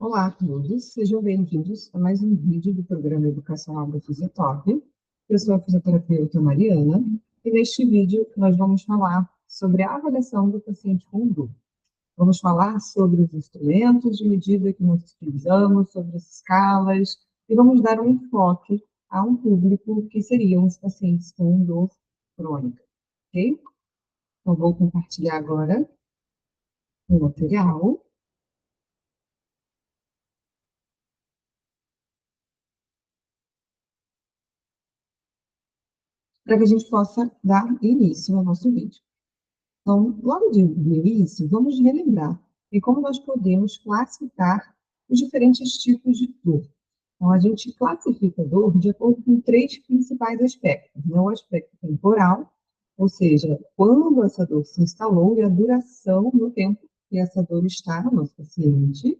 Olá a todos, sejam bem-vindos a mais um vídeo do programa educacional da Fisiotop. Eu sou a fisioterapeuta Mariana e neste vídeo nós vamos falar sobre a avaliação do paciente com dor. Vamos falar sobre os instrumentos de medida que nós utilizamos, sobre as escalas e vamos dar um enfoque a um público que seriam os pacientes com dor crônica, ok? Então, vou compartilhar agora o material. Para que a gente possa dar início ao nosso vídeo. Então, logo de início, vamos relembrar e como nós podemos classificar os diferentes tipos de dor. Então, a gente classifica a dor de acordo com três principais aspectos, né? O aspecto temporal, ou seja, quando essa dor se instalou e a duração no tempo que essa dor está no nosso paciente,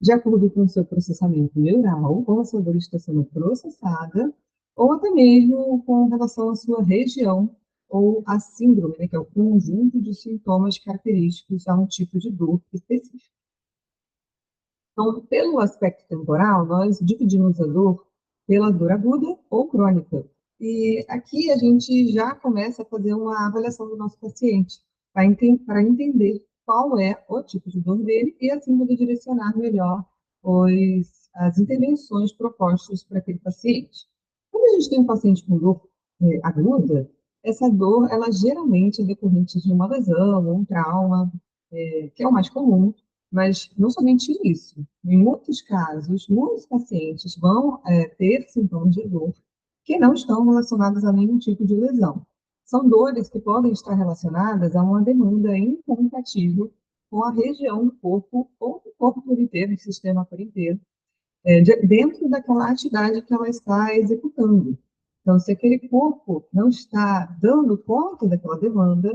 de acordo com o seu processamento neural, como essa dor está sendo processada, ou até mesmo com relação à sua região ou a síndrome, né, que é o conjunto de sintomas característicos a um tipo de dor específico. Então, pelo aspecto temporal, nós dividimos a dor pela dor aguda ou crônica. E aqui a gente já começa a fazer uma avaliação do nosso paciente, para entender qual é o tipo de dor dele e assim poder direcionar melhor as intervenções propostas para aquele paciente. Quando a gente tem um paciente com dor aguda, essa dor, ela geralmente é decorrente de uma lesão ou um trauma, que é o mais comum, mas não somente isso. Em muitos casos, muitos pacientes vão ter sintomas de dor que não estão relacionados a nenhum tipo de lesão. São dores que podem estar relacionadas a uma demanda incompatível com a região do corpo ou do corpo por inteiro, do sistema por inteiro, dentro daquela atividade que ela está executando. Então, se aquele corpo não está dando conta daquela demanda,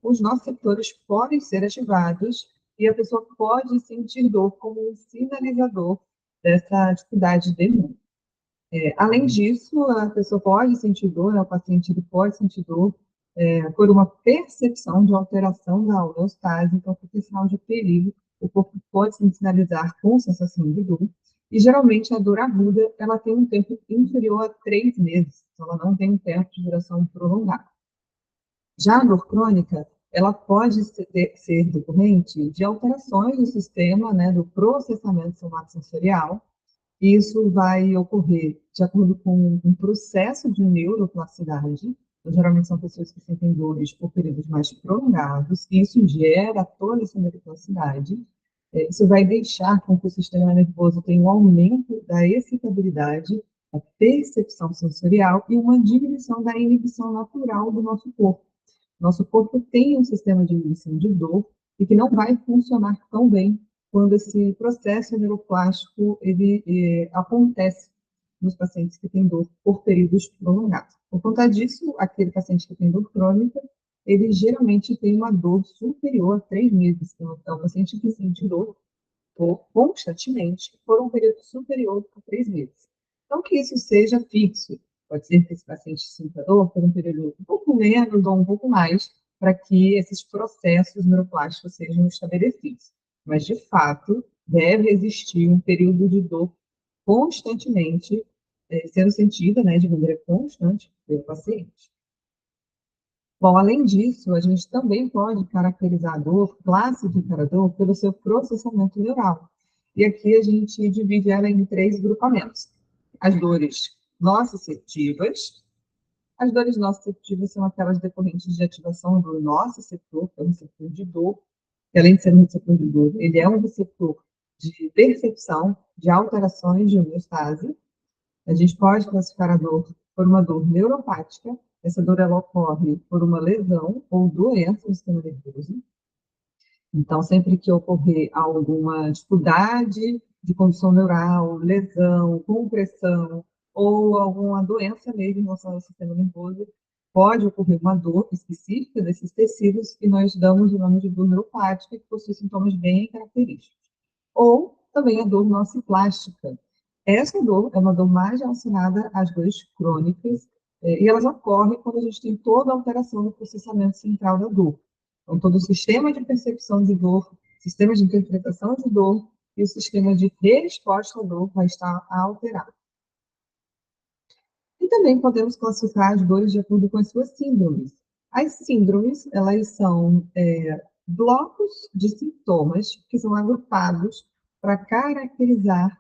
os nossos receptores podem ser ativados e a pessoa pode sentir dor como um sinalizador dessa atividade de demanda. Além disso, a pessoa pode sentir dor, né, o paciente ele pode sentir dor por uma percepção de alteração da homeostase, então, por sinal de perigo, o corpo pode se sinalizar com sensação de dor, e geralmente a dor aguda, ela tem um tempo inferior a 3 meses, então ela não tem um tempo de duração prolongado. Já a dor crônica, ela pode ser decorrente de alterações no sistema, né, do processamento somatosensorial. Isso vai ocorrer de acordo com um processo de neuroplasticidade. Então, geralmente são pessoas que sentem dores por períodos mais prolongados, e isso gera toda essa neuroplasticidade. Isso vai deixar com que o sistema nervoso tenha um aumento da excitabilidade, a percepção sensorial e uma diminuição da inibição natural do nosso corpo. Nosso corpo tem um sistema de inibição de dor e que não vai funcionar tão bem quando esse processo neuroplástico acontece nos pacientes que têm dor por períodos prolongados. Por conta disso, aquele paciente que tem dor crônica, ele geralmente tem uma dor superior a 3 meses. Então, é um paciente que sente dor constantemente por um período superior a 3 meses. Então, que isso seja fixo. Pode ser que esse paciente sinta dor por um período um pouco menos ou um pouco mais, para que esses processos neuroplásticos sejam estabelecidos. Mas, de fato, deve existir um período de dor constantemente sendo sentida, né, de maneira constante pelo paciente. Bom, além disso, a gente também pode caracterizar a dor, classificar a dor, pelo seu processamento neural. E aqui a gente divide ela em 3 grupamentos. As dores nociceptivas. As dores nociceptivas são aquelas decorrentes de ativação do nociceptor, que é o receptor de dor, que além de ser um receptor de dor, ele é um receptor de percepção de alterações de homeostase. A gente pode classificar a dor por uma dor neuropática. Essa dor ela ocorre por uma lesão ou doença do sistema nervoso. Então, sempre que ocorrer alguma dificuldade de condução neural, lesão, compressão ou alguma doença mesmo em relação ao sistema nervoso, pode ocorrer uma dor específica desses tecidos e nós damos o nome de dor neuropática, que possui sintomas bem característicos. Ou também a dor nociplástica. Essa dor é uma dor mais relacionada às dores crônicas, e elas ocorrem quando a gente tem toda a alteração no processamento central da dor. Então, todo o sistema de percepção de dor, sistema de interpretação de dor e o sistema de resposta à dor vai estar alterado. E também podemos classificar as dores de acordo com as suas síndromes. As síndromes, elas são blocos de sintomas que são agrupados para caracterizar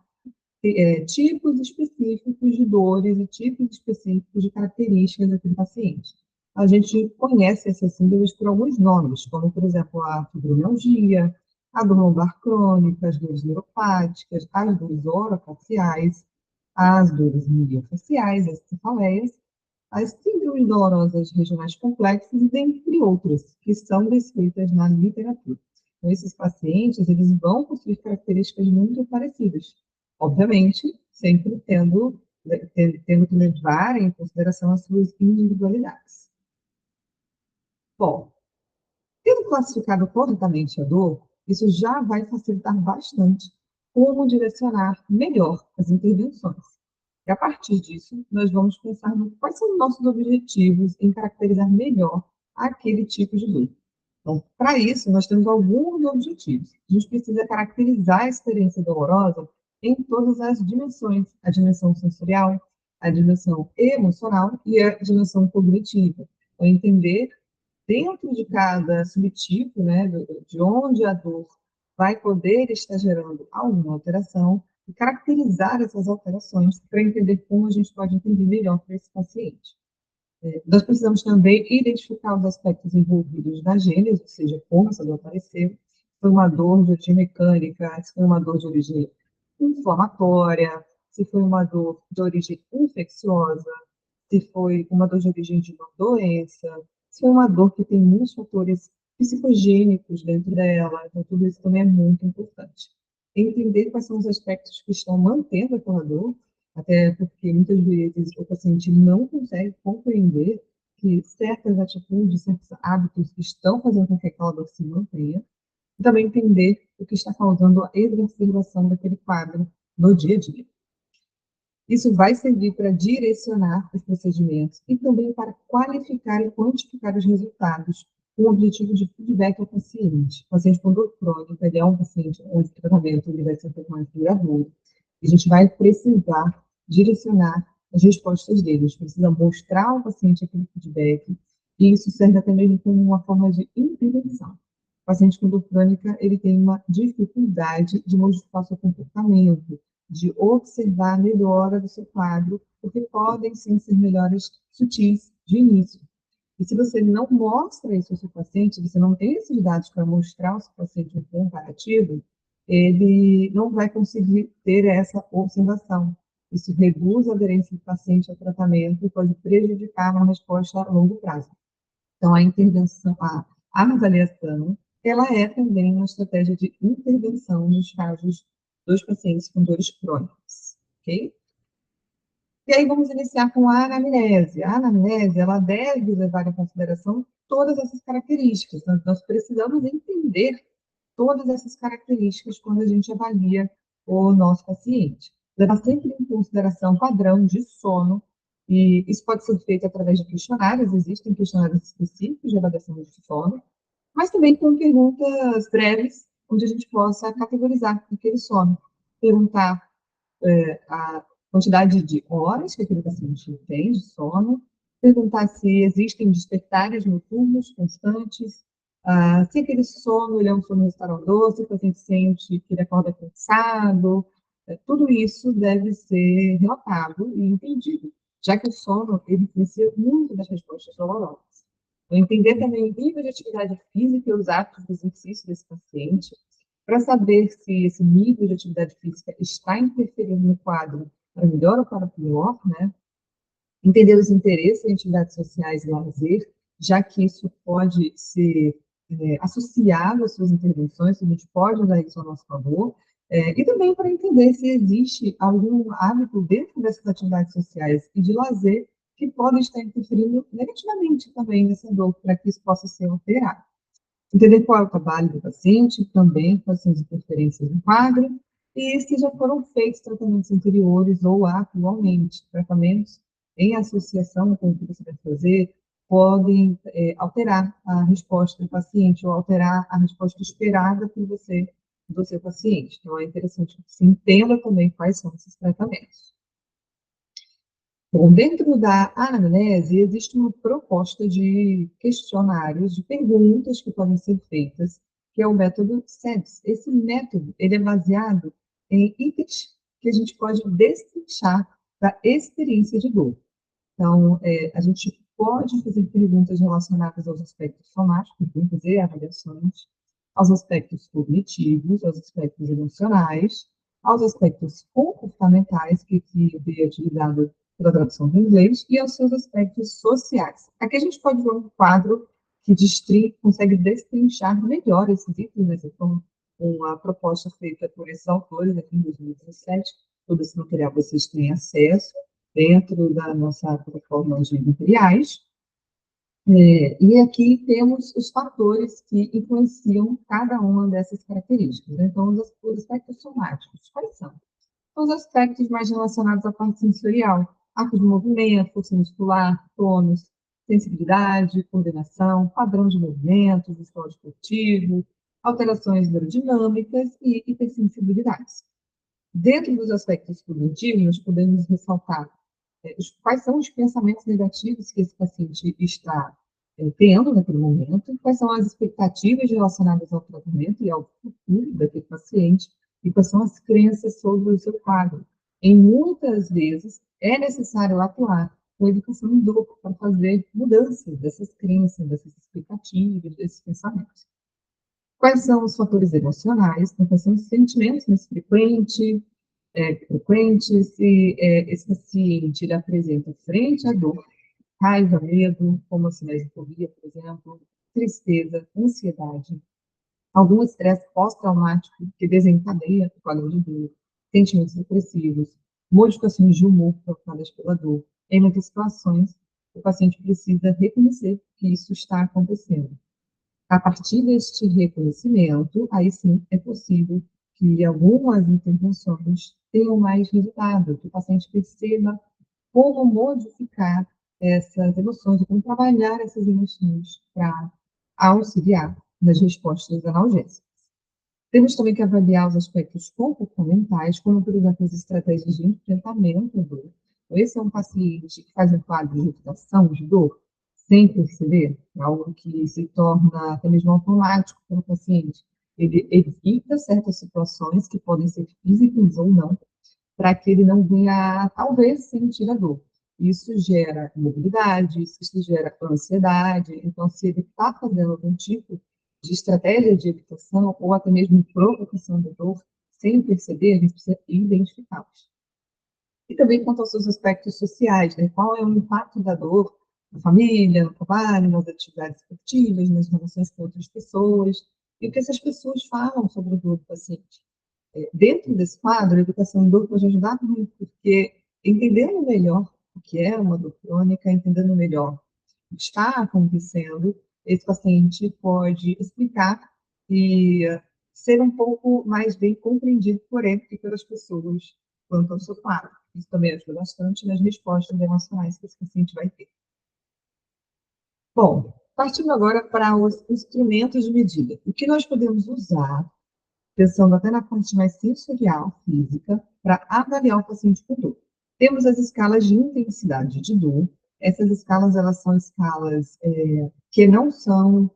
tipos específicos de dores e tipos específicos de características daquele paciente. A gente conhece essas síndromes por alguns nomes, como, por exemplo, a fibromialgia, a dor lombar crônica, as dores neuropáticas, as dores orofaciais, as dores miofasciais, as cefaleias, as síndromes dolorosas regionais complexas, dentre outras, que são descritas na literatura. Então, esses pacientes, eles vão possuir características muito parecidas, obviamente, sempre tendo que levar em consideração as suas individualidades. Bom, tendo classificado corretamente a dor, isso já vai facilitar bastante como direcionar melhor as intervenções. E a partir disso, nós vamos pensar no quais são os nossos objetivos em caracterizar melhor aquele tipo de dor. Então, para isso, nós temos alguns objetivos. A gente precisa caracterizar a experiência dolorosa em todas as dimensões: a dimensão sensorial, a dimensão emocional e a dimensão cognitiva. Então, entender dentro de cada subtipo, né, de onde a dor vai poder estar gerando alguma alteração e caracterizar essas alterações para entender como a gente pode entender melhor para esse paciente. Nós precisamos também identificar os aspectos envolvidos na gênese, ou seja, como essa dor apareceu, se foi uma dor de origem mecânica, se foi uma dor de origem inflamatória, se foi uma dor de origem infecciosa, se foi uma dor de origem de uma doença, se foi uma dor que tem muitos fatores psicogênicos dentro dela, então tudo isso também é muito importante. Entender quais são os aspectos que estão mantendo aquela dor, até porque muitas vezes o paciente não consegue compreender que certas atitudes, certos hábitos estão fazendo com que aquela dor se mantenha, e também entender o que está causando a exacerbação daquele quadro no dia a dia. Isso vai servir para direcionar os procedimentos e também para qualificar e quantificar os resultados, com o objetivo de feedback ao paciente. O paciente com dor crônica, ele é um paciente onde o tratamento ele vai ser um pouco mais duradouro. A gente vai precisar direcionar as respostas dele. A gente precisa mostrar ao paciente aquele feedback, e isso serve até mesmo como uma forma de intervenção. O paciente com dor crônica, ele tem uma dificuldade de modificar seu comportamento, de observar a melhora do seu quadro, porque podem sim ser melhoras sutis de início. E se você não mostra isso ao seu paciente, você não tem esses dados para mostrar ao seu paciente um comparativo, ele não vai conseguir ter essa observação. Isso reduz a aderência do paciente ao tratamento e pode prejudicar uma resposta a longo prazo. Então, a intervenção, a avaliação, ela é também uma estratégia de intervenção nos casos dos pacientes com dores crônicas, ok? E aí vamos iniciar com a anamnese. A anamnese, ela deve levar em consideração todas essas características. Nós precisamos entender todas essas características quando a gente avalia o nosso paciente. Levar sempre em consideração padrão de sono, e isso pode ser feito através de questionários, existem questionários específicos de avaliação de sono, mas também com perguntas breves, onde a gente possa categorizar aquele sono. Perguntar a quantidade de horas que aquele paciente tem de sono, perguntar se existem despertares noturnos constantes, se aquele sono ele é um sono restaurador, se o paciente sente que ele acorda cansado, tudo isso deve ser relatado e entendido, já que o sono ele influencia muito das respostas dolorosas. Entender também o nível de atividade física e os hábitos de exercício desse paciente, para saber se esse nível de atividade física está interferindo no quadro para melhor ou para pior, né? Entender os interesses em atividades sociais e lazer, já que isso pode ser associado às suas intervenções, a gente pode usar isso a nosso favor, e também para entender se existe algum hábito dentro dessas atividades sociais e de lazer que podem estar interferindo negativamente também nessa dor, para que isso possa ser alterado. Entender qual é o trabalho do paciente, também quais são as interferências no quadro, e se já foram feitos tratamentos anteriores ou atualmente. Tratamentos em associação com o que você vai fazer podem alterar a resposta do paciente ou alterar a resposta esperada por você do seu paciente. Então, é interessante que você entenda também quais são esses tratamentos. Bom, dentro da anamnese, existe uma proposta de questionários, de perguntas que podem ser feitas, que é o método SEDS. Esse método, ele é baseado em itens que a gente pode destrinchar da experiência de dor. Então, a gente pode fazer perguntas relacionadas aos aspectos somáticos, perguntas e avaliações, aos aspectos cognitivos, aos aspectos emocionais, aos aspectos comportamentais, que é utilizado pela tradução do inglês, e aos seus aspectos sociais. Aqui a gente pode ver um quadro que consegue destrinchar melhor esses itens, né? Então, uma proposta feita por esses autores aqui em 2017, todo esse material vocês têm acesso dentro da nossa plataforma de materiais. E aqui temos os fatores que influenciam cada uma dessas características. Então, os aspectos somáticos, quais são? Os aspectos mais relacionados à parte sensorial, arco de movimento, força muscular, tônus, sensibilidade, coordenação, padrão de movimento, visual esportivo, alterações neurodinâmicas e hipersensibilidades. Dentro dos aspectos cognitivos, nós podemos ressaltar quais são os pensamentos negativos que esse paciente está tendo naquele momento, quais são as expectativas relacionadas ao tratamento e ao futuro daquele paciente, e quais são as crenças sobre o seu quadro. Em muitas vezes, é necessário atuar com educação em grupo para fazer mudanças dessas crenças, dessas expectativas, desses pensamentos. Quais são os fatores emocionais? Então, quais são os sentimentos mais frequentes, se esse paciente ele apresenta frente à dor, raiva, medo, como a cinesofobia, por exemplo, tristeza, ansiedade, algum estresse pós-traumático que desencadeia o quadro de dor, sentimentos depressivos, modificações de humor provocadas pela dor. Em muitas situações, o paciente precisa reconhecer que isso está acontecendo. A partir deste reconhecimento, aí sim é possível que algumas intervenções tenham mais resultado, que o paciente perceba como modificar essas emoções, como trabalhar essas emoções para auxiliar nas respostas analgésicas. Temos também que avaliar os aspectos comportamentais, como, por exemplo, as estratégias de enfrentamento à dor. Então, esse é um paciente que faz um quadro de evitação de dor, sem perceber, algo que se torna até mesmo automático para o paciente. Ele evita certas situações que podem ser físicas ou não, para que ele não venha, talvez, sentir a dor. Isso gera mobilidade, isso gera ansiedade. Então, se ele está fazendo algum tipo de estratégia de evitação ou até mesmo provocação da dor, sem perceber, a gente precisa identificá-los. E também quanto aos seus aspectos sociais, né? Qual é o impacto da dor na família, no trabalho, nas atividades esportivas, nas relações com outras pessoas, e o que essas pessoas falam sobre a dor do paciente. Dentro desse quadro, a educação em dor pode ajudar muito, porque entendendo melhor o que é uma dor crônica, entendendo melhor o que está acontecendo, esse paciente pode explicar e ser um pouco mais bem compreendido por ele e pelas pessoas quanto ao seu quadro. Isso também ajuda bastante nas respostas emocionais que esse paciente vai ter. Bom, partindo agora para os instrumentos de medida. O que nós podemos usar, pensando até na parte mais sensorial, física, para avaliar o paciente com dor? Temos as escalas de intensidade de dor. Essas escalas, elas são escalas que não são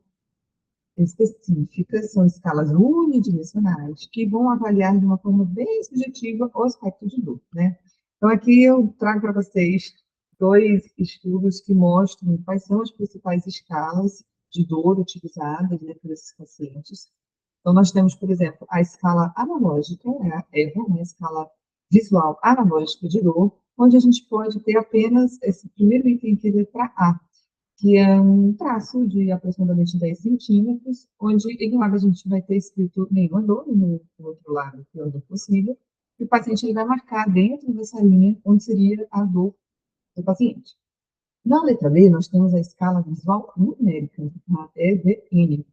específicas, são escalas unidimensionais, que vão avaliar de uma forma bem subjetiva o aspecto de dor, né? Então, aqui eu trago para vocês dois estudos que mostram quais são as principais escalas de dor utilizadas, né, por esses pacientes. Então, nós temos, por exemplo, a escala analógica, a escala visual analógica de dor, onde a gente pode ter apenas esse primeiro item que é a letra A, que é um traço de aproximadamente 10 centímetros, onde em um lado a gente vai ter escrito nenhuma dor, no outro lado, pior dor possível, e o paciente ele vai marcar dentro dessa linha onde seria a dor do paciente. Na letra B, nós temos a escala visual numérica, a EVN.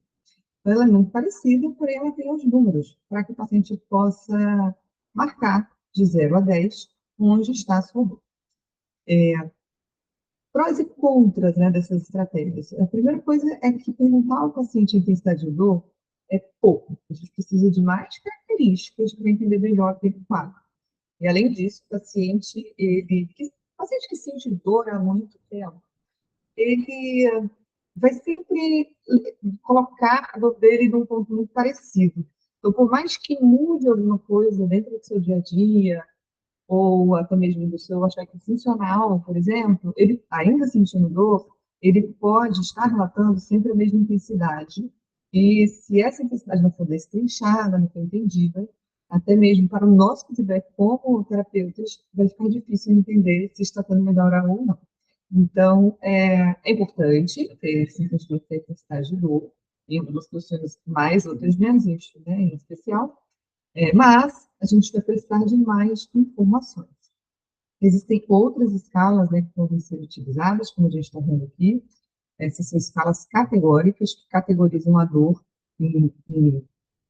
Então, ela é muito parecida, porém ela tem os números, para que o paciente possa marcar de 0 a 10 onde está a sua dor. Prós e contras, né, dessas estratégias. A primeira coisa é que perguntar ao paciente a intensidade de dor é pouco. A gente precisa de mais características para entender melhor aquele quadro. E, além disso, o paciente que sente dor há muito tempo, ele vai sempre colocar a dor dele num ponto muito parecido. Então, por mais que mude alguma coisa dentro do seu dia a dia, ou até mesmo do seu aspecto funcional, por exemplo, ele, ainda sentindo dor, ele pode estar relatando sempre a mesma intensidade. E se essa intensidade não for destrinchada, não for entendida, até mesmo para o nosso feedback como terapeutas, vai ficar difícil entender se está tendo melhora ou não. Então, é importante ter esse sentimento de intensidade de dor, em algumas situações mais, outras menos, né, em especial, mas a gente vai precisar de mais informações. Existem outras escalas, né, que podem ser utilizadas, como a gente está vendo aqui. Essas são escalas categóricas, que categorizam a dor em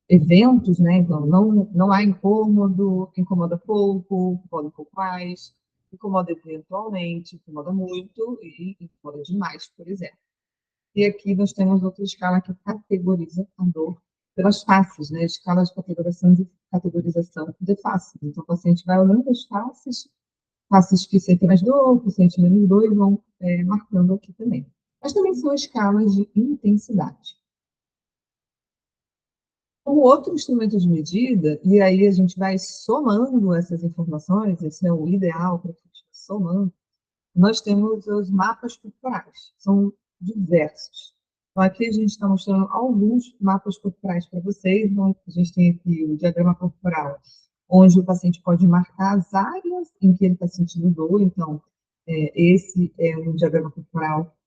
eventos, né? Então, não há incômodo, incomoda pouco, incomoda um pouco mais, incomoda eventualmente, incomoda muito e incomoda demais, por exemplo. E aqui nós temos outra escala que categoriza a dor pelas faces, né? Escala de categorização de faces. Então, o paciente vai olhando as faces, faces que sentem mais dor, que sentem menos dor, e vão marcando aqui também. Mas também são escalas de intensidade. Como outro instrumento de medida, e aí a gente vai somando essas informações, esse é o ideal para que a gente somando, nós temos os mapas corporais, são diversos. Então, aqui a gente está mostrando alguns mapas corporais para vocês. Então, a gente tem aqui o diagrama corporal, onde o paciente pode marcar as áreas em que ele está sentindo dor. Então, esse é um diagrama corporal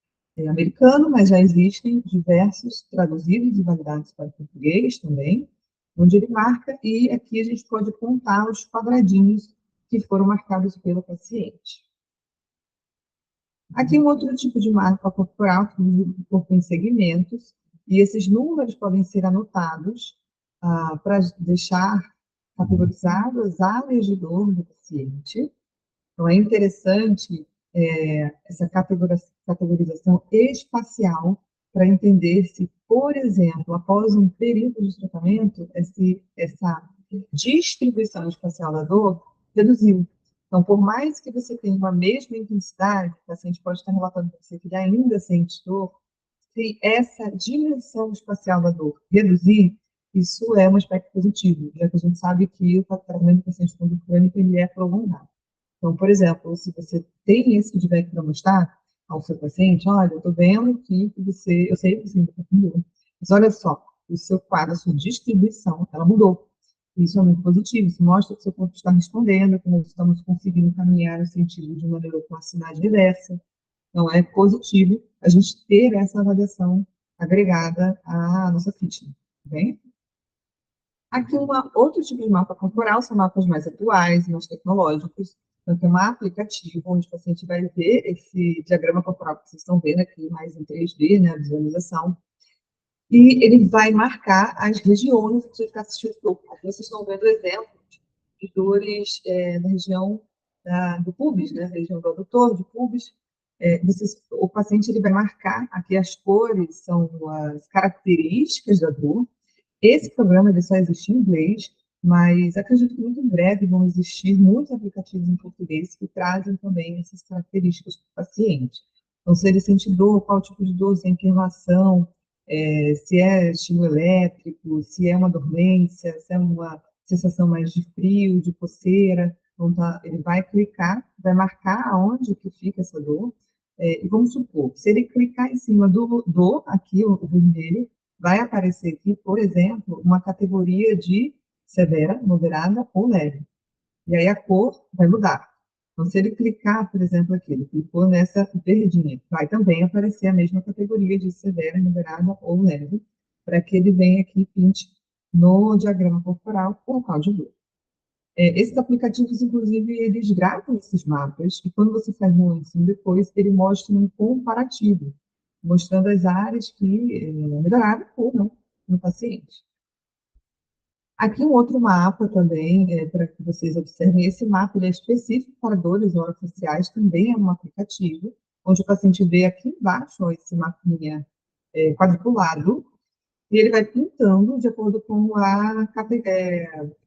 americano, mas já existem diversos traduzidos e validados para o português também, onde ele marca, e aqui a gente pode contar os quadradinhos que foram marcados pelo paciente. Aqui um outro tipo de marca corporal, que divide o corpo em segmentos, e esses números podem ser anotados para deixar categorizadas as áreas de dor do paciente. Então, é interessante essa categorização espacial para entender se, por exemplo, após um período de tratamento, essa distribuição espacial da dor reduziu. Então, por mais que você tenha uma mesma intensidade, o paciente pode estar relatando para você que ele ainda sente dor, se essa dimensão espacial da dor reduzir, isso é um aspecto positivo, já que a gente sabe que o tratamento do paciente com dor crônica ele é prolongado. Então, por exemplo, se você tem esse feedback para mostrar ao seu paciente, olha, eu estou vendo que você, eu sei que você está com dor, mas olha só, o seu quadro, a sua distribuição, ela mudou. Isso é muito positivo, isso mostra que o seu corpo está respondendo, que nós estamos conseguindo caminhar no sentido de uma neuroplasticidade reversa. Então, é positivo a gente ter essa avaliação agregada à nossa ficha, tá bem? Aqui, outro tipo de mapa corporal são mapas mais atuais, mais tecnológicos. Então, tem um aplicativo onde o paciente vai ver esse diagrama corporal que vocês estão vendo aqui, mais em 3D, né, a visualização, e ele vai marcar as regiões que você está assistindo. Aqui vocês estão vendo exemplos de dores na região do pubis, né, região do adutor, de pubis. O paciente ele vai marcar, aqui as cores são as características da dor. Esse programa ele só existe em inglês, mas acredito que muito em breve vão existir muitos aplicativos em português que trazem também essas características para o paciente. Então, se ele sente dor, qual tipo de dor, se é inflamação, se é estímulo elétrico, se é uma dormência, se é uma sensação mais de frio, de coceira. Então, ele vai clicar, vai marcar aonde que fica essa dor, e vamos supor, se ele clicar em cima do aqui, o vermelho, vai aparecer aqui, por exemplo, uma categoria de severa, moderada ou leve. E aí a cor vai mudar. Então, se ele clicar, por exemplo, aqui, ele clicou nessa verdinha, vai também aparecer a mesma categoria de severa, moderada ou leve, para que ele venha aqui e pinte no diagrama corporal o local de dor. Esses aplicativos, inclusive, eles gravam esses mapas, e quando você faz um ensino depois, ele mostra um comparativo, mostrando as áreas que melhoraram ou não no paciente. Aqui um outro mapa também, para que vocês observem, esse mapa ele é específico para dores orofaciais, também é um aplicativo, onde o paciente vê aqui embaixo ó, esse mapinha quadriculado, e ele vai pintando de acordo com a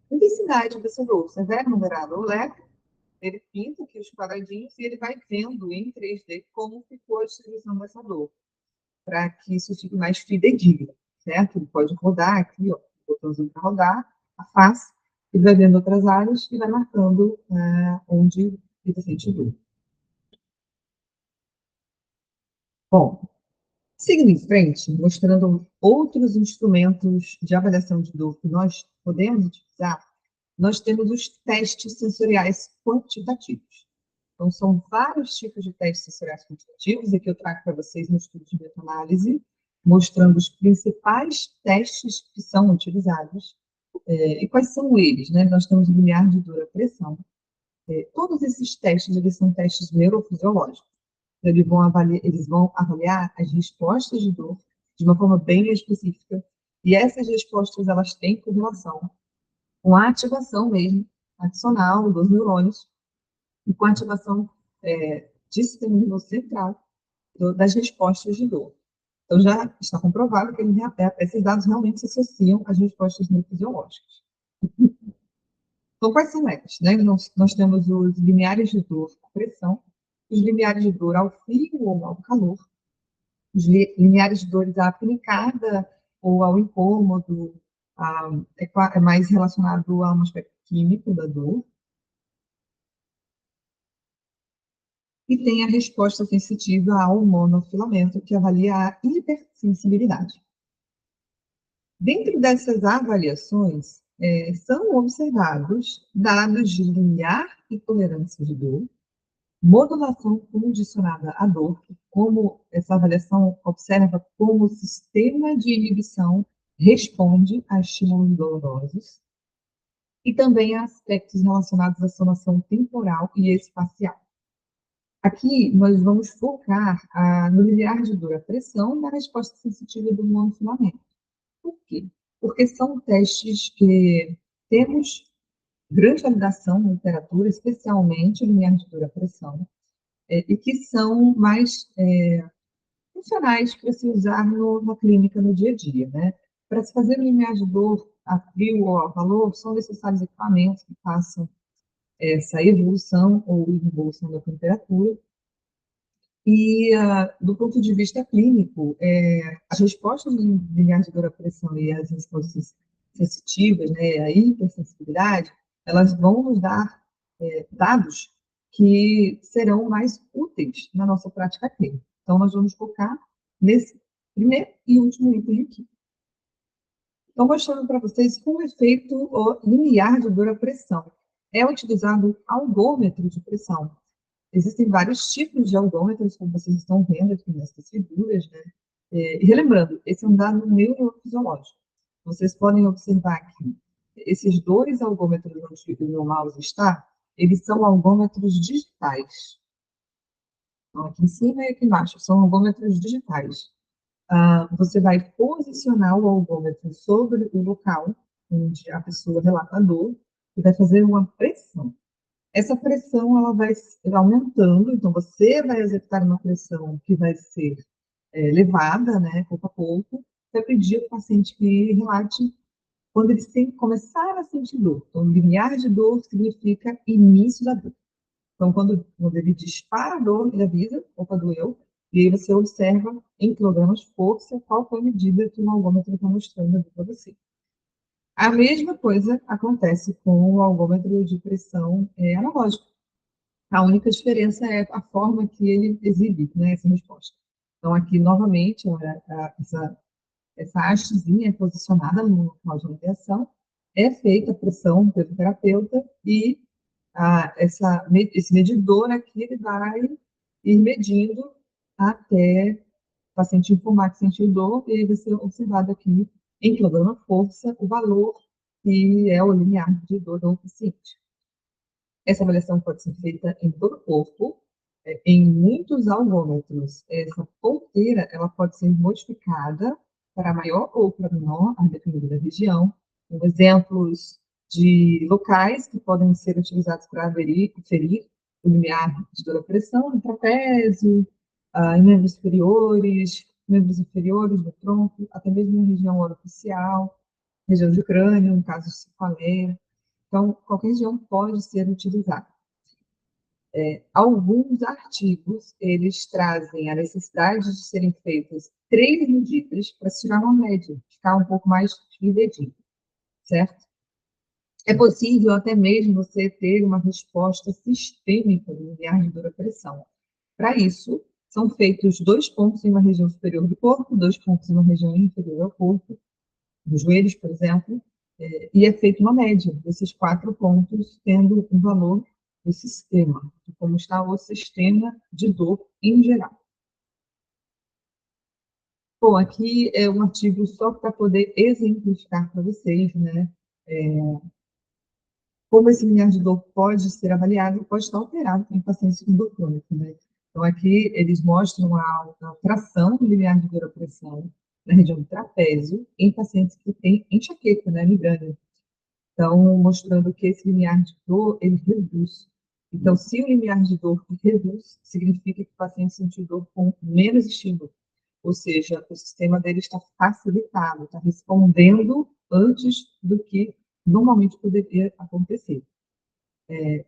intensidade dessa dor, severo, moderado ou leve. Ele pinta aqui os quadradinhos e ele vai vendo em 3D como ficou a distribuição dessa dor, para que isso fique mais fidedigno, certo? Ele pode rodar aqui, ó, o botãozinho para rodar, a face, ele vai vendo outras áreas e vai marcando onde fica sentindo dor. Bom, seguindo em frente, mostrando outros instrumentos de avaliação de dor que nós podemos utilizar, nós temos os testes sensoriais quantitativos. Então, são vários tipos de testes sensoriais quantitativos, e aqui eu trago para vocês no estudo de meta-análise, mostrando os principais testes que são utilizados, e quais são eles, né? Nós temos o limiar de dor à pressão. Todos esses testes, eles são testes neurofisiológicos. Eles vão avaliar as respostas de dor de uma forma bem específica, e essas respostas, elas têm correlação com a ativação mesmo, adicional dos neurônios, e com a ativação de sistema nervoso central das respostas de dor. Então, já está comprovado que esses dados realmente se associam às respostas neurofisiológicas. Então, quais são eles? Né? Nós temos os limiares de dor à pressão, os limiares de dor ao frio ou ao calor, os limiares de dores à aplicada ou ao incômodo, é mais relacionado a um aspecto químico da dor. E tem a resposta sensitiva ao monofilamento, que avalia a hipersensibilidade. Dentro dessas avaliações, são observados dados de limiar e tolerância de dor, modulação condicionada à dor, como essa avaliação observa como o sistema de inibição responde a estímulos dolorosos, e também aspectos relacionados à somação temporal e espacial. Aqui, nós vamos focar no limiar de dor à pressão na resposta sensitiva do monofilamento. Por quê? Porque são testes que temos grande validação na literatura, especialmente o limiar de dor à pressão, e que são mais funcionais para se usar na clínica, no dia a dia, né? Para se fazer o limiar de dor a frio ou a calor, são necessários equipamentos que façam essa evolução ou involução da temperatura. E, do ponto de vista clínico, as respostas de limiar de dor à pressão e as respostas sensitivas, né, a hipersensibilidade, elas vão nos dar dados que serão mais úteis na nossa prática clínica. Então, nós vamos focar nesse primeiro e último item aqui. Então, mostrando para vocês como é feito o limiar de dor à pressão. É utilizado algômetro de pressão. Existem vários tipos de algômetros, como vocês estão vendo aqui nessas figuras, né? E relembrando, esse é um dado neurofisiológico. Vocês podem observar que esses dois algômetros onde o meu mouse está, eles são algômetros digitais. Então, aqui em cima e aqui embaixo, são algômetros digitais. Você vai posicionar o algômetro sobre o local onde a pessoa relata a dor e vai fazer uma pressão. Essa pressão, ela vai aumentando, então você vai executar uma pressão que vai ser levada, né, pouco a pouco, vai pedir ao paciente que relate quando ele começar a sentir dor. Então, limiar de dor significa início da dor. Então, quando ele dispara a dor, ele avisa, opa, doeu, e aí você observa em quilogramas força qual foi a medida que o algômetro está mostrando para você. A mesma coisa acontece com o algômetro de pressão analógico. A única diferença é a forma que ele exibe, né, essa resposta. Então, aqui, novamente, essa hastezinha é posicionada no local de avaliação, é feita a pressão pelo terapeuta e esse medidor aqui, ele vai ir medindo até o paciente informar que sentiu dor, e aí vai ser observado aqui, em quilograma força, o valor que é o limiar de dor do paciente. Essa avaliação pode ser feita em todo o corpo, em muitos algômetros. Essa ponteira, ela pode ser modificada para maior ou para menor, a depender da região. Exemplos de locais que podem ser utilizados para ferir o limiar de dor à pressão, no trapézio, em membros superiores, membros inferiores do tronco, até mesmo na região orofacial, região de crânio, no caso de cefaleia. Então, qualquer região pode ser utilizada. Alguns artigos, eles trazem a necessidade de serem feitas 3 medidas para se tirar uma média, ficar um pouco mais fidedigno, certo? É possível até mesmo você ter uma resposta sistêmica do limiar de dor à pressão. Para isso, são feitos 2 pontos em uma região superior do corpo, 2 pontos em uma região inferior ao corpo, dos joelhos, por exemplo, e é feita uma média desses 4 pontos, tendo um valor do sistema, de como está o sistema de dor em geral. Bom, aqui é um artigo só para poder exemplificar para vocês, né, como esse limiar de dor pode ser avaliado e pode estar alterado em pacientes com dor crônica, né? Então, aqui eles mostram a alteração do limiar de dor à pressão na região do trapézio em pacientes que têm enxaqueca, né, migrânia. Então, mostrando que esse limiar de dor, ele reduz. Então, se o limiar de dor reduz, significa que o paciente sentiu dor com menos estímulo. Ou seja, o sistema dele está facilitado, está respondendo antes do que normalmente poderia acontecer.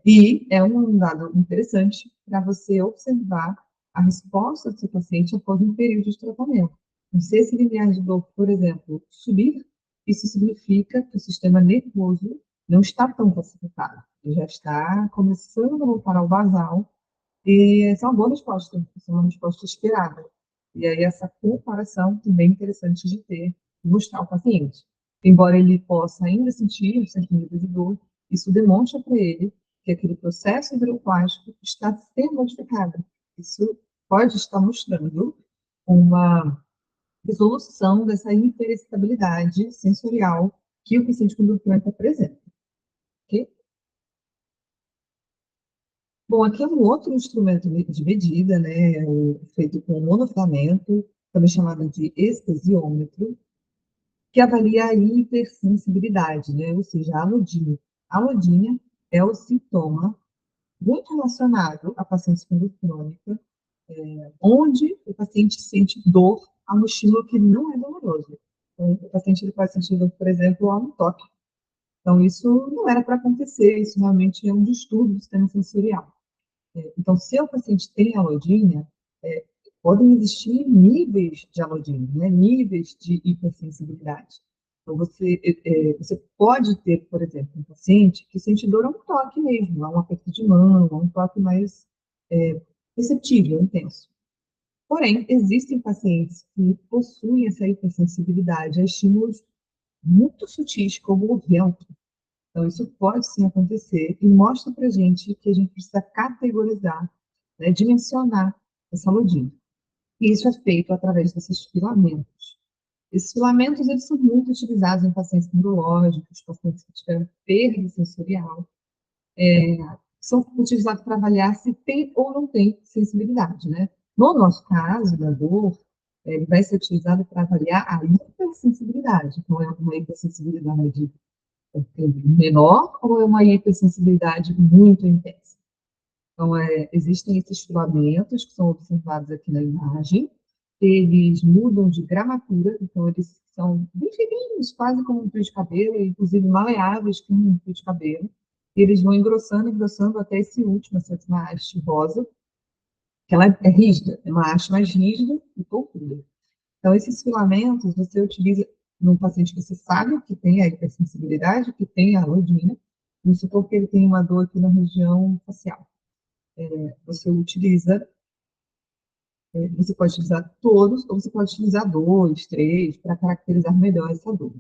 E é um dado interessante para você observar a resposta do seu paciente após um período de tratamento. Então, se esse limiar de dor, por exemplo, subir, isso significa que o sistema nervoso não está tão facilitado. Ele já está começando a voltar ao basal e essa é uma boa resposta, essa é uma resposta esperada. E aí essa comparação também é interessante de ter, mostrar ao paciente. Embora ele possa ainda sentir os sentimentos de dor, isso demonstra para ele que aquele processo hidroplástico está sendo modificado. Isso pode estar mostrando uma resolução dessa hiperestabilidade sensorial que o paciente com dor crônica apresenta. Ok? Bom, aqui é um outro instrumento de medida, né, feito com monofilamento, também chamado de estesiômetro, que avalia a hipersensibilidade, né, ou seja, a alodínia. A alodínia é o sintoma muito relacionado a pacientes com dor crônica, onde o paciente sente dor a um estímulo que não é doloroso. Então, o paciente ele pode sentir dor, por exemplo, ao toque. Então, isso não era para acontecer, isso realmente é um distúrbio do sistema sensorial. Então, se o paciente tem alodínia, é, podem existir níveis de alodínia, né? Níveis de hipersensibilidade. Então, você pode ter, por exemplo, um paciente que sente dor a um toque mesmo, a um aperto de mão, a um toque mais perceptível, intenso. Porém, existem pacientes que possuem essa hipersensibilidade a estímulos muito sutis, como o vento. Então, isso pode sim acontecer e mostra para a gente que a gente precisa categorizar, né, dimensionar essa lodínia. E isso é feito através desses filamentos. Esses filamentos, eles são muito utilizados em pacientes neurológicos, pacientes que tiveram perda sensorial, são utilizados para avaliar se tem ou não tem sensibilidade, né? No nosso caso, da dor, ele vai ser utilizado para avaliar a hipersensibilidade, não é uma hipersensibilidade menor ou é uma hipersensibilidade muito intensa. Então, existem esses filamentos que são observados aqui na imagem, eles mudam de gramatura, então eles são bem fininhos, quase como um fio de cabelo, inclusive maleáveis como um fio de cabelo, e eles vão engrossando até esse último, essa última haste rosa, que ela é rígida, é uma haste mais rígida e poupuda. Então, esses filamentos você utiliza num paciente que você sabe que tem a hipersensibilidade, que tem a alodínia, vamos supor que ele tem uma dor aqui na região facial. Você utiliza, você pode utilizar todos, ou você pode utilizar 2, 3, para caracterizar melhor essa dor.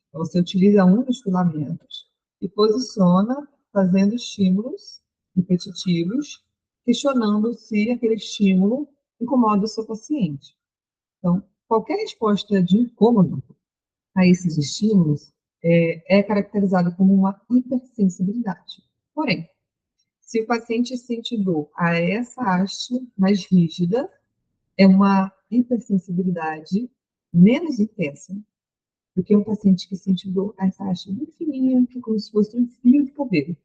Então, você utiliza um dos filamentos e posiciona, fazendo estímulos repetitivos, questionando se aquele estímulo incomoda o seu paciente. Então, qualquer resposta de incômodo a esses estímulos é caracterizada como uma hipersensibilidade. Porém, se o paciente sente dor a essa haste mais rígida, é uma hipersensibilidade menos intensa do que um paciente que sente dor a essa haste bem fininha, que é como se fosse um fio de cabelo.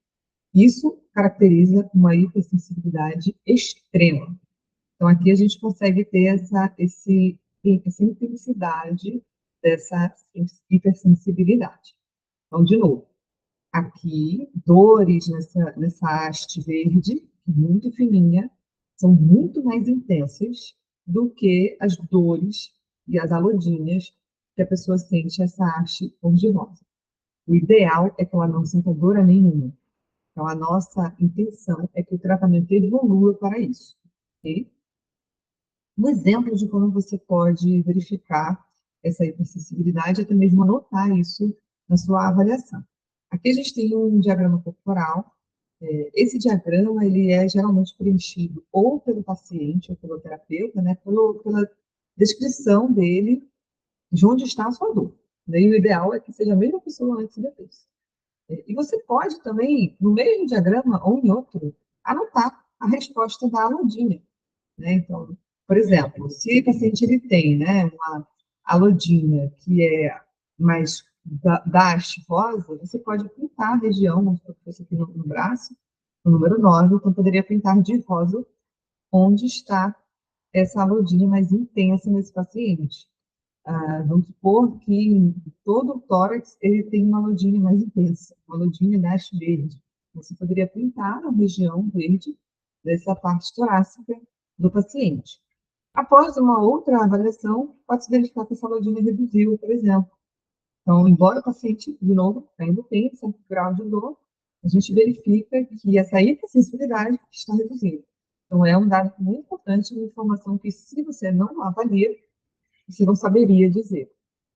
Isso caracteriza uma hipersensibilidade extrema. Então, aqui a gente consegue ter esse essa intensidade dessa hipersensibilidade. Então, de novo, aqui, dores nessa haste verde, muito fininha, são muito mais intensas do que as dores e as alodinhas que a pessoa sente essa haste cor-de-rosa. O ideal é que ela não sinta dor nenhuma. Então, a nossa intenção é que o tratamento evolua para isso. Okay? Um exemplo de como você pode verificar essa hipersensibilidade, até mesmo anotar isso na sua avaliação. Aqui a gente tem um diagrama corporal. Esse diagrama ele é geralmente preenchido ou pelo paciente ou pelo terapeuta, né, pela descrição dele de onde está a sua dor. E o ideal é que seja a mesma pessoa antes e depois. E você pode também, no mesmo diagrama ou em outro, anotar a resposta da alodinha. Né? Então, por exemplo, se o paciente ele tem, né, uma alodinha que é mais da haste rosa, você pode pintar a região, como se fosse aqui no braço, o número 9, então poderia pintar de rosa onde está essa alodinha mais intensa nesse paciente. Vamos supor que em todo o tórax ele tem uma alodinha mais intensa, uma alodinha da haste verde. Você poderia pintar a região verde dessa parte torácica do paciente. Após uma outra avaliação, pode-se verificar que essa alodinha reduziu, por exemplo. Então, embora o paciente, de novo, ainda tenha certo grau de dor, a gente verifica que essa hipersensibilidade está reduzindo. Então, é um dado muito importante, uma informação que, se você não avalia, você não saberia dizer.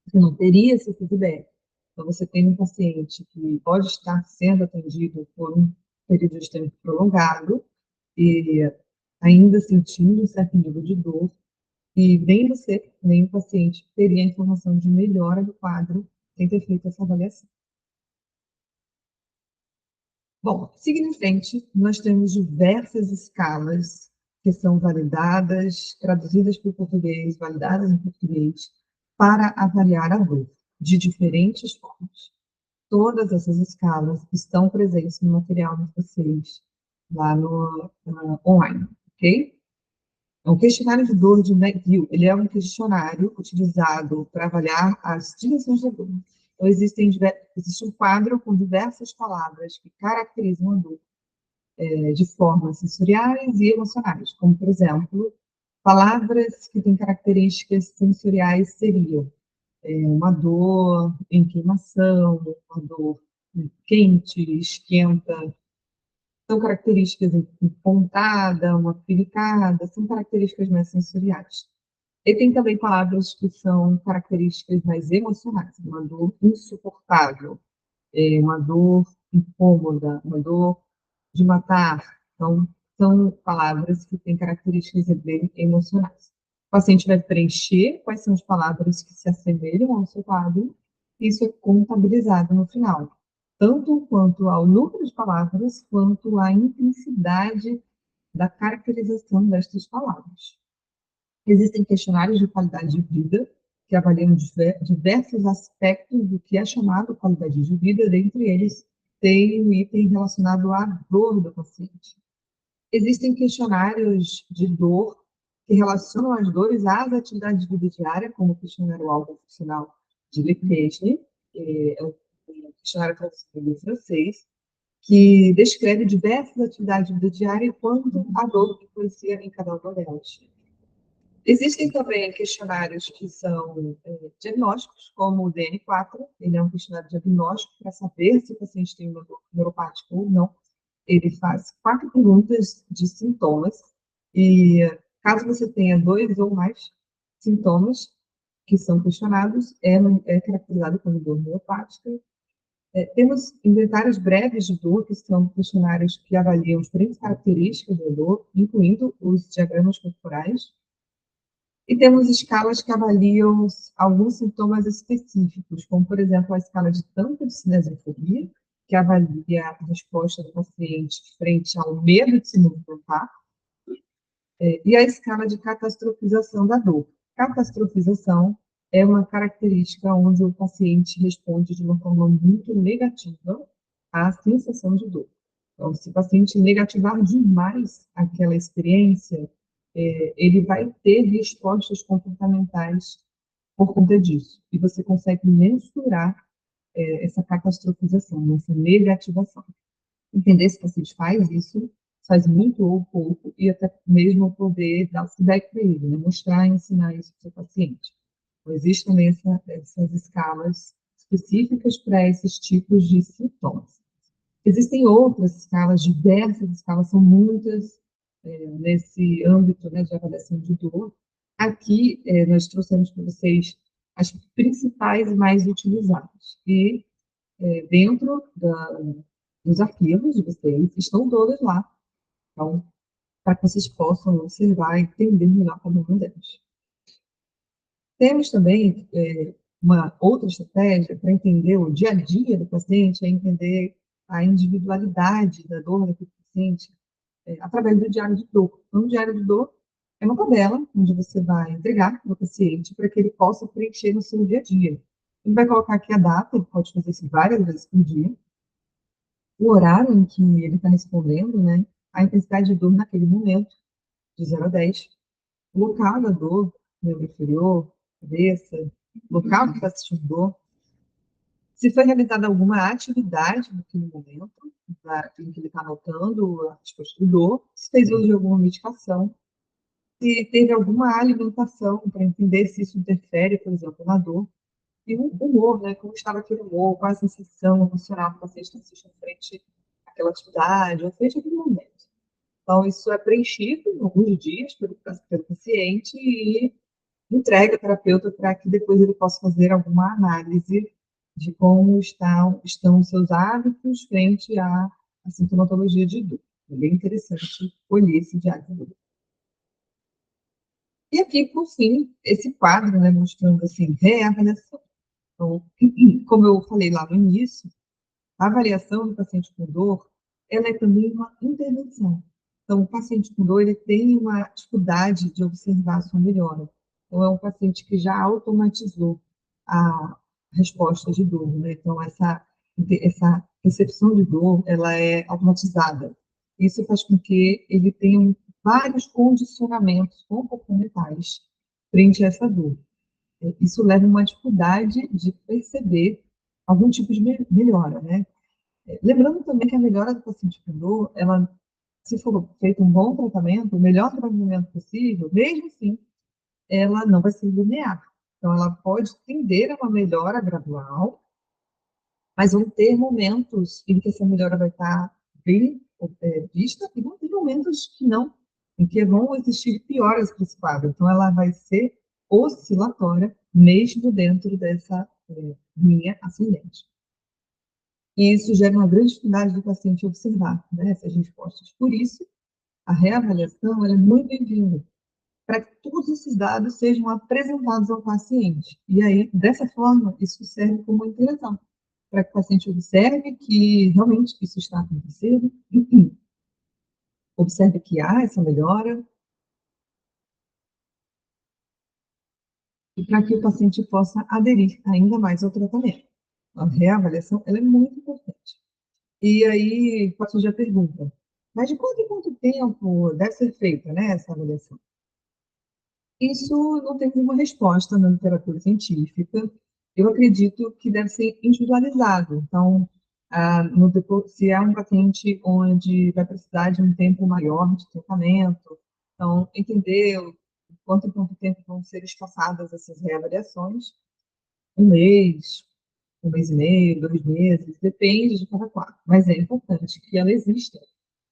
Você não teria esse feedback. Então, você tem um paciente que pode estar sendo atendido por um período de tempo prolongado e ainda sentindo um certo nível de dor, e nem você, nem o paciente teria a informação de melhora do quadro sem ter feito essa avaliação. Bom, seguindo em frente, nós temos diversas escalas que são validadas, traduzidas para o português, validadas em português, para avaliar a dor, de diferentes formas. Todas essas escalas estão presentes no material de vocês, lá no online, ok? O questionário de dor de McGill, ele é um questionário utilizado para avaliar as dimensões da dor. Então, existe um quadro com diversas palavras que caracterizam a dor, de formas sensoriais e emocionais, como, por exemplo, palavras que têm características sensoriais seriam uma dor em queimação, uma dor quente, esquenta, são características pontada, uma filicada, são características mais sensoriais. E tem também palavras que são características mais emocionais, uma dor insuportável, uma dor incômoda, uma dor de matar. Então, são palavras que têm características bem emocionais. O paciente vai preencher quais são as palavras que se assemelham ao seu quadro, e isso é contabilizado no final, tanto quanto ao número de palavras, quanto à intensidade da caracterização destas palavras. Existem questionários de qualidade de vida que avaliam diversos aspectos do que é chamado qualidade de vida, dentre eles tem um item relacionado à dor do paciente. Existem questionários de dor que relacionam as dores às atividades de vida diária, como o questionário alvo funcional de Lepesne, que é um questionário traduzido em francês, que descreve diversas atividades de vida diária e quanto a dor influencia em cada uma delas. Existem também questionários que são diagnósticos, como o DN4, ele é um questionário diagnóstico para saber se o paciente tem uma dor neuropática ou não. Ele faz 4 perguntas de sintomas, e caso você tenha 2 ou mais sintomas que são questionados, é caracterizado como dor neuropática. Temos inventários breves de dor, que são questionários que avaliam diferentes características da dor, incluindo os diagramas corporais. E temos escalas que avaliam alguns sintomas específicos, como, por exemplo, a escala de tampa de cinesiofobia, que avalia a resposta do paciente frente ao medo de se movimentar, e a escala de catastrofização da dor. Catastrofização é uma característica onde o paciente responde de uma forma muito negativa à sensação de dor. Então, se o paciente negativar demais aquela experiência, ele vai ter respostas comportamentais por conta disso. E você consegue mensurar essa catastrofização, essa negativação. Entender se o paciente faz isso, faz muito ou pouco, e até mesmo poder dar o feedback para ele, né? Mostrar e ensinar isso para o seu paciente. Então, existem também essas escalas específicas para esses tipos de sintomas. Existem outras escalas, diversas escalas, são muitas nesse âmbito, né, de avaliação de dor. Aqui, nós trouxemos para vocês as principais e mais utilizadas. E dentro dos arquivos de vocês estão todas lá. Então, para que vocês possam observar e entender melhor cada uma delas. Temos também uma outra estratégia para entender o dia a dia do paciente, é entender a individualidade da dor do paciente através do diário de dor. Então, o diário de dor é uma tabela onde você vai entregar para o paciente para que ele possa preencher no seu dia a dia. Ele vai colocar aqui a data, ele pode fazer isso várias vezes por dia, o horário em que ele está respondendo, né? A intensidade de dor naquele momento, de 0 a 10, o local da dor, membro inferior, cabeça, local que está assistindo dor, se foi realizada alguma atividade naquele momento, em que ele está anotando a resposta do dor, se fez uso de alguma medicação, se teve alguma alimentação, para entender se isso interfere, por exemplo, na dor, e o humor, né? Como estava aquele humor, qual a sensação emocional que o paciente está assistindo frente àquela atividade, ou frente àquele momento. Então, isso é preenchido em alguns dias pelo paciente e entrega ao terapeuta para que depois ele possa fazer alguma análise de como estão os seus hábitos frente à sintomatologia de dor. É bem interessante colher esse diário de dor. E aqui, por fim, esse quadro, né, mostrando assim, reavaliação. Então, como eu falei lá no início, a avaliação do paciente com dor, ela é também uma intervenção. Então, o paciente com dor, ele tem uma dificuldade de observar a sua melhora. Então, é um paciente que já automatizou a resposta de dor, né? Então, essa percepção de dor, ela é automatizada. Isso faz com que ele tenha vários condicionamentos comportamentais frente a essa dor. Isso leva a uma dificuldade de perceber algum tipo de melhora, né? Lembrando também que a melhora do paciente com dor, ela, se for feito um bom tratamento, o melhor tratamento possível, mesmo assim, ela não vai ser linear. Então, ela pode tender a uma melhora gradual, mas vão ter momentos em que essa melhora vai estar bem vista e vão ter momentos que não, em que vão existir piores para esse quadro. Então, ela vai ser oscilatória, mesmo dentro dessa linha ascendente. E isso gera uma grande dificuldade do paciente observar, né, essas respostas. Por isso, a reavaliação é muito bem-vinda, para que todos esses dados sejam apresentados ao paciente. E aí, dessa forma, isso serve como interação, para que o paciente observe que realmente isso está acontecendo, observe que há essa melhora, e para que o paciente possa aderir ainda mais ao tratamento. A reavaliação ela é muito importante. E aí, pode surgir a pergunta, mas de quanto em quanto tempo deve ser feita, né, essa avaliação? Isso não tem nenhuma resposta na literatura científica. Eu acredito que deve ser individualizado. Então, se é um paciente onde vai precisar de um tempo maior de tratamento, então, entender quanto em quanto tempo vão ser espaçadas essas reavaliações, um mês e meio, 2 meses, depende de cada quadro. Mas é importante que ela exista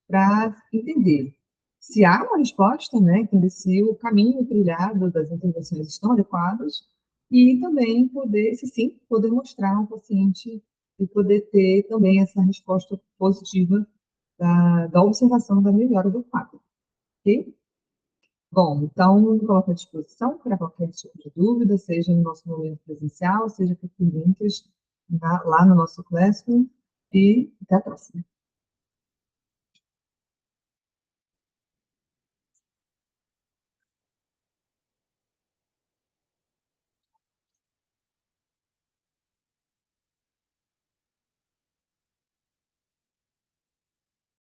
para entender se há uma resposta, né, entender se o caminho trilhado das intervenções estão adequados e também poder, se sim, poder mostrar ao paciente e poder ter também essa resposta positiva da observação da melhora do quadro, ok? Bom, então, coloco à disposição para qualquer tipo de dúvida, seja no nosso momento presencial, seja por perguntas lá no nosso Classroom, e até a próxima.